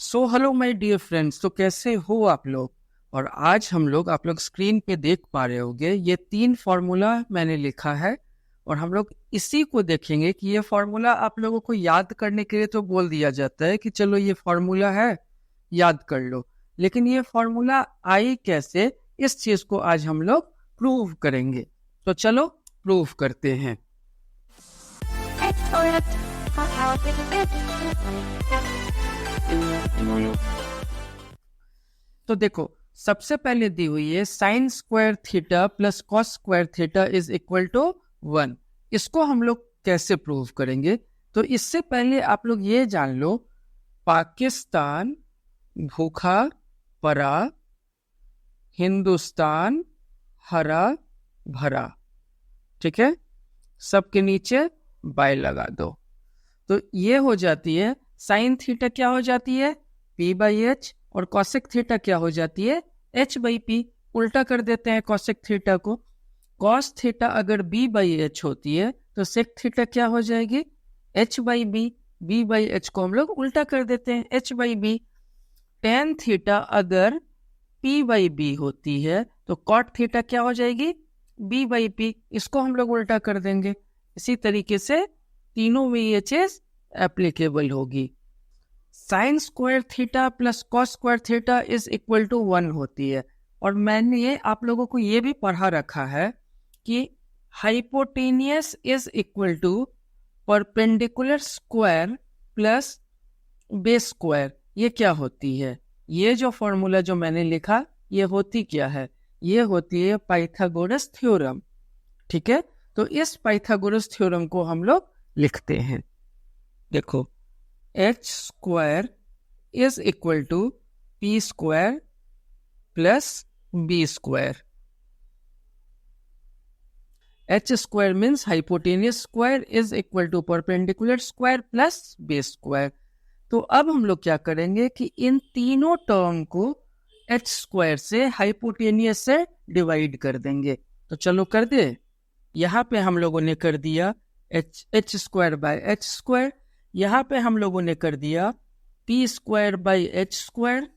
So hello my dear friends. तो कैसे हो आप लोग। और आज हम लोग आप लोग स्क्रीन पे देख पा रहे होंगे ये 3 फॉर्मूला मैंने लिखा है और हम लोग इसी को देखेंगे कि ये फॉर्मूला आप लोगों को याद करने के लिए तो बोल दिया जाता है कि चलो ये फॉर्मूला है याद कर लो, लेकिन ये फॉर्मूला आई कैसे, इस चीज को आज हम लोग प्रूव करेंगे। तो चलो प्रूव करते हैं। तो देखो, सबसे पहले दी हुई है sine square theta plus cos square theta is equal to 1। इसको हम लोग कैसे प्रूव करेंगे? तो इससे पहले आप लोग ये जान लो, पाकिस्तान भूखा पड़ा, हिंदुस्तान हरा भरा। ठीक है, सबके नीचे बाय लगा दो। तो ये हो जाती है साइन थीटा क्या हो जाती है P बाई एच, और कॉसेक थीटा क्या हो जाती है H बाई पी। उल्टा कर देते हैं कॉसेक थीटा को। कॉस थीटा अगर B बाई एच होती है तो सेक थीटा क्या हो जाएगी H by B. B by H को हम लोग उल्टा कर देते हैं H by B. Tan theta अगर P बाई बी होती है तो कॉट थीटा क्या हो जाएगी B बाई पी। इसको हम लोग उल्टा कर देंगे। इसी तरीके से तीनों में ये चीज एप्लीकेबल होगी। Sine square theta plus cos square theta is equal to 1 होती है। और मैंने ये आप लोगों को ये भी पढ़ा रखा है कि hypotenuse is equal to perpendicular square plus base square. ये क्या होती है? ये जो फॉर्मूला जो मैंने लिखा ये होती क्या है? ये होती है पाइथागोरस थ्योरम। ठीक है, तो इस पाइथागोरस थ्योरम को हम लोग लिखते हैं। देखो, H square is equal to P square plus B square. H square means hypotenuse square is equal to perpendicular square plus base square. तो अब हम लोग क्या करेंगे कि इन तीनों टर्म को एच स्क्वायर से हाइपोटेनियस से डिवाइड कर देंगे। तो चलो कर दे। यहाँ पे हम लोगों ने कर दिया H square by H square, यहाँ पे हम लोगों ने कर दिया P square by H square,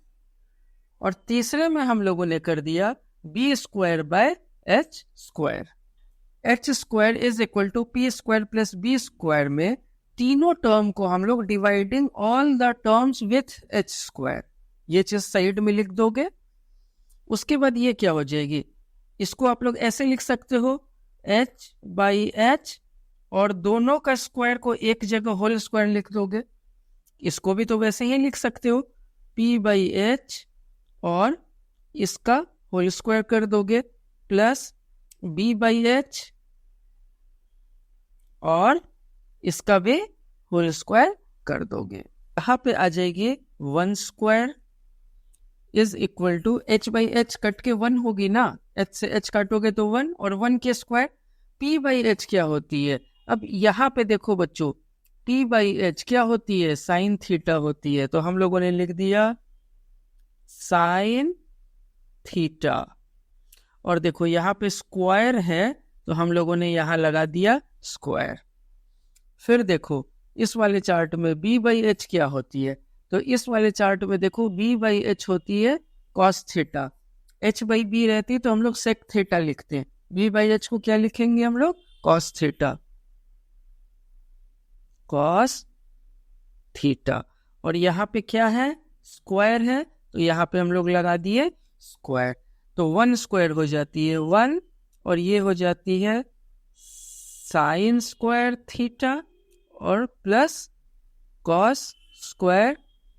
और तीसरे में हम लोगों ने कर दिया B square by H square. H square is equal to P square plus B square में तीनों टर्म को हम लोग dividing all the terms with H square, ये चीज साइड में लिख दोगे। उसके बाद ये क्या हो जाएगी, इसको आप लोग ऐसे लिख सकते हो एच बाई एच, और दोनों का स्क्वायर को एक जगह होल स्क्वायर लिख दोगे। इसको भी तो वैसे ही लिख सकते हो P बाई एच और इसका होल स्क्वायर कर दोगे, प्लस B बाई एच और इसका भी होल स्क्वायर कर दोगे। यहाँ पे आ जाएगी 1 square is equal to H by H cut के 1 होगी ना, H से H काटोगे तो 1, और 1 के स्क्वायर। P बाई एच क्या होती है? अब यहाँ पे देखो बच्चों, P बाई एच क्या होती है? साइन थीटा होती है। तो हम लोगों ने लिख दिया साइन थीटा, और देखो यहाँ पे स्क्वायर है तो हम लोगों ने यहाँ लगा दिया स्क्वायर। फिर देखो इस वाले चार्ट में B बाई एच क्या होती है? तो इस वाले चार्ट में देखो B बाई एच होती है cos theta, H by B रहती तो हम लोग सेक थीटा लिखते हैं। B बाई एच को क्या लिखेंगे हम लोग? Cos theta, cos theta. और यहाँ पे क्या है? स्क्वायर है, तो यहाँ पे हम लोग लगा दिए स्क्वायर। तो 1 स्क्वायर हो जाती है 1, और ये हो जाती है साइन स्क्वायर थीटा और plus cos square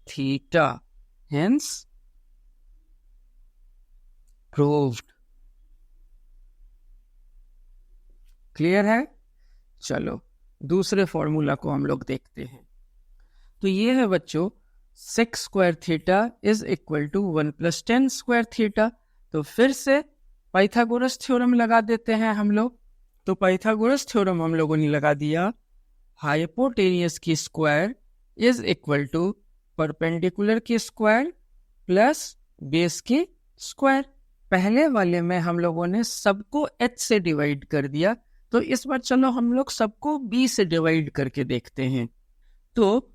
theta, hence proved. Clear है? चलो दूसरे फॉर्मूला को हम लोग देखते हैं। तो ये है बच्चों sec square theta is equal to 1 plus 10 square theta. तो फिर से पाइथागोरस थ्योरम लगा देते हैं हम लोग। तो पाइथागोरस थ्योरम हम लोगों ने लगा दिया, हाइपोटेनियस की square is equal to perpendicular की स्क्वायर प्लस बेस की स्क्वायर। पहले वाले में हम लोगों ने सबको h से डिवाइड कर दिया, तो इस बार चलो हम लोग सबको b से डिवाइड करके देखते हैं। तो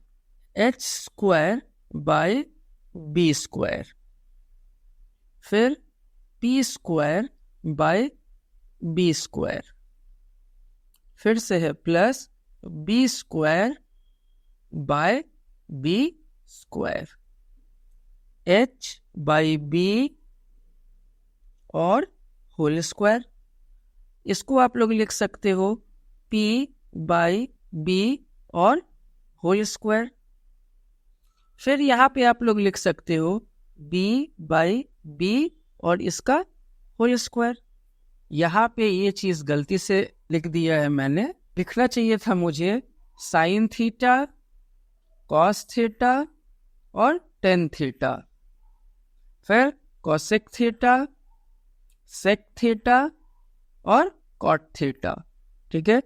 H square by B square, फिर P square by B square, फिर से है plus B square by B square, H by B और होल स्क्वायर। इसको आप लोग लिख सकते हो P बाई बी और होल स्क्वायर। फिर यहाँ पे आप लोग लिख सकते हो B बाई बी और इसका होल स्क्वायर। यहाँ पे ये चीज गलती से लिख दिया है मैंने, लिखना चाहिए था मुझे साइन थीटा, कॉस थीटा और टेन थीटा, फिर कॉसेक थीटा, सेक थीटा और कॉट थीटा। ठीक है,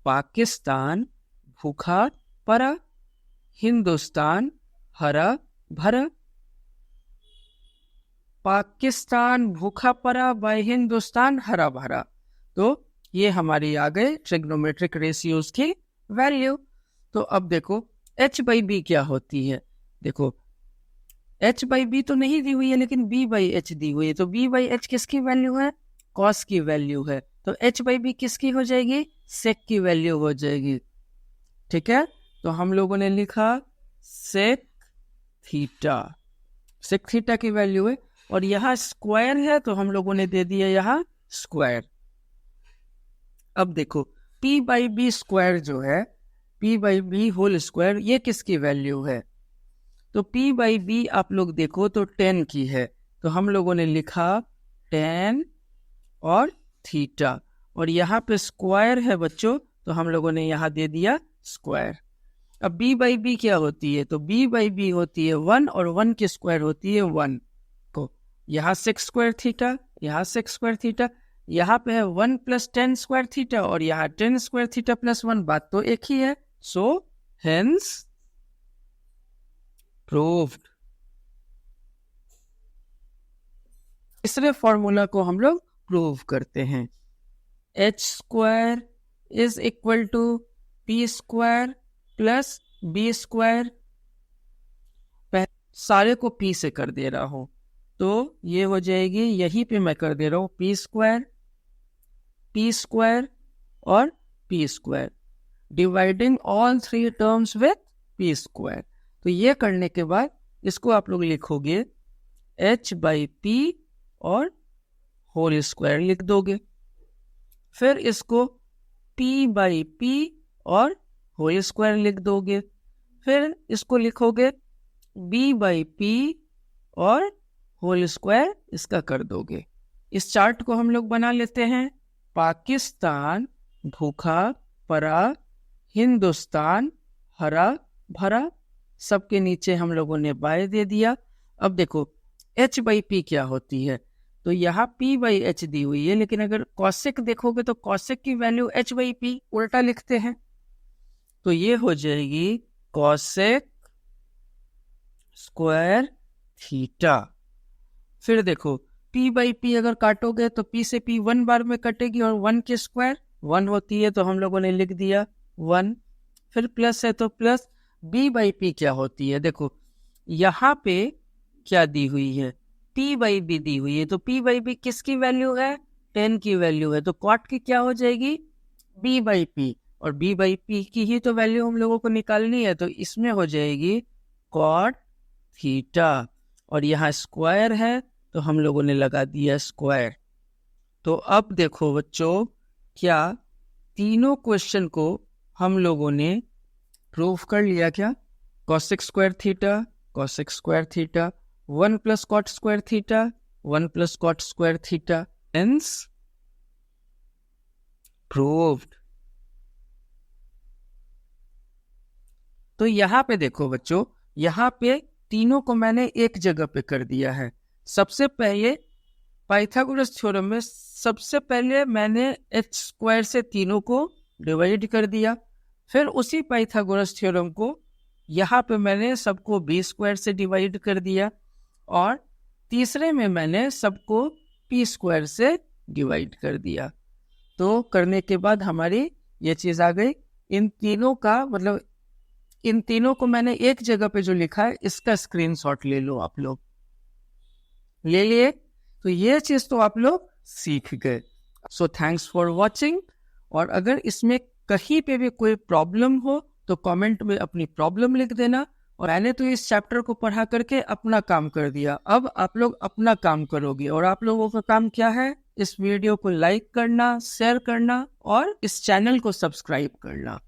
पाकिस्तान भूखा पड़ा, हिंदुस्तान हरा भरा। पाकिस्तान भूखा पड़ा बाय हिंदुस्तान हरा भरा। तो ये हमारी आ गए ट्रिग्नोमेट्रिक रेशियोज की वैल्यू। तो अब देखो h बाई बी क्या होती है। देखो h बाई बी तो नहीं दी हुई है, लेकिन b बाई एच दी हुई है। तो b बाई एच किसकी वैल्यू है? कॉस की वैल्यू है। तो h बाई बी किसकी हो जाएगी? सेक की वैल्यू हो जाएगी। ठीक है, तो हम लोगों ने लिखा सेक थीटा, सेक थीटा की वैल्यू है। और यहाँ स्क्वायर है तो हम लोगों ने दे दिया यहाँ स्क्वायर। अब देखो p बाई बी स्क्वायर जो है, p by B whole square, ये किसकी वैल्यू है? तो p बाई बी आप लोग देखो तो 10 की है। तो हम लोगों ने लिखा 10 और थीटा, और यहाँ पे स्क्वायर है बच्चों, तो हम लोगों ने यहाँ दे दिया स्क्वायर। अब b बाई बी क्या होती है? तो b बाई बी होती है 1 और 1 की स्क्वायर होती है 1। तो यहाँ 6 स्क्वायर थीटा, यहाँ 6 स्क्वायर थीटा, यहाँ पे है 1 प्लस 10 स्क्वायर थीटा और यहाँ 10 स्क्वायर थीटा प्लस 1, बात तो एक ही है। So hence proved. तीसरे फॉर्मूला को हम लोग प्रूव करते हैं। H square is equal to P square plus B square. सारे को पी से कर दे रहा हूं, तो ये हो जाएगी, यहीं पे मैं कर दे रहा हूं पी स्क्वायर और P square, dividing all three terms with P square. तो ये करने के बाद इसको आप लोग लिखोगे h बाई पी और होल स्क्वायर लिख दोगे। फिर इसको p बाई पी और होल स्क्वायर लिख दोगे। फिर इसको लिखोगे b बाई पी और होल स्क्वायर इसका कर दोगे। इस चार्ट को हम लोग बना लेते हैं। पाकिस्तान भूखा पड़ा, हिंदुस्तान हरा भरा, सबके नीचे हम लोगों ने बाय दे दिया। अब देखो h बाई पी क्या होती है? तो यहाँ p बाई एच दी हुई है, लेकिन अगर कॉसेक देखोगे तो कॉसेक की वैल्यू h बाई पी उल्टा लिखते हैं, तो ये हो जाएगी कॉसेक स्क्वायर थीटा। फिर देखो p बाई पी अगर काटोगे तो p से p 1 बार में कटेगी और 1 की स्क्वायर 1 होती है, तो हम लोगों ने लिख दिया 1। फिर प्लस है तो प्लस b बाई पी क्या होती है? देखो यहाँ पे क्या दी हुई है? p बाई बी दी हुई है। तो p बाई बी किसकी वैल्यू है? 10 की वैल्यू है। तो कॉट की क्या हो जाएगी? b बाई पी, और b बाई पी की ही तो वैल्यू हम लोगों को निकालनी है, तो इसमें हो जाएगी कॉट थीटा। और यहाँ स्क्वायर है तो हम लोगों ने लगा दिया स्क्वायर। तो अब देखो बच्चों, क्या तीनों क्वेश्चन को हम लोगों ने प्रूव कर लिया क्या? Cosec square theta 1 plus cot square theta 1 plus cot square theta, hence proved. तो यहाँ पे देखो बच्चों, यहाँ पे तीनों को मैंने एक जगह पे कर दिया है। सबसे पहले पाइथागोरस थ्योरम में सबसे पहले मैंने एच स्क्वायर से तीनों को डिवाइड कर दिया। फिर उसी पाइथागोरस थ्योरम को यहाँ पे मैंने सबको बी स्क्वायर से डिवाइड कर दिया, और तीसरे में मैंने सबको पी स्क्वायर से डिवाइड कर दिया। तो करने के बाद हमारी ये चीज़ आ गई। इन तीनों का मतलब इन तीनों को मैंने एक जगह पे जो लिखा है इसका स्क्रीनशॉट ले लो। आप लोग ले लिए, तो ये चीज तो आप लोग सीख गए। So thanks for watching. और अगर इसमें कहीं पे भी कोई प्रॉब्लम हो तो कमेंट में अपनी प्रॉब्लम लिख देना। और मैंने तो इस चैप्टर को पढ़ा करके अपना काम कर दिया, अब आप लोग अपना काम करोगे। और आप लोगों का काम क्या है, इस वीडियो को लाइक करना, शेयर करना और इस चैनल को सब्सक्राइब करना।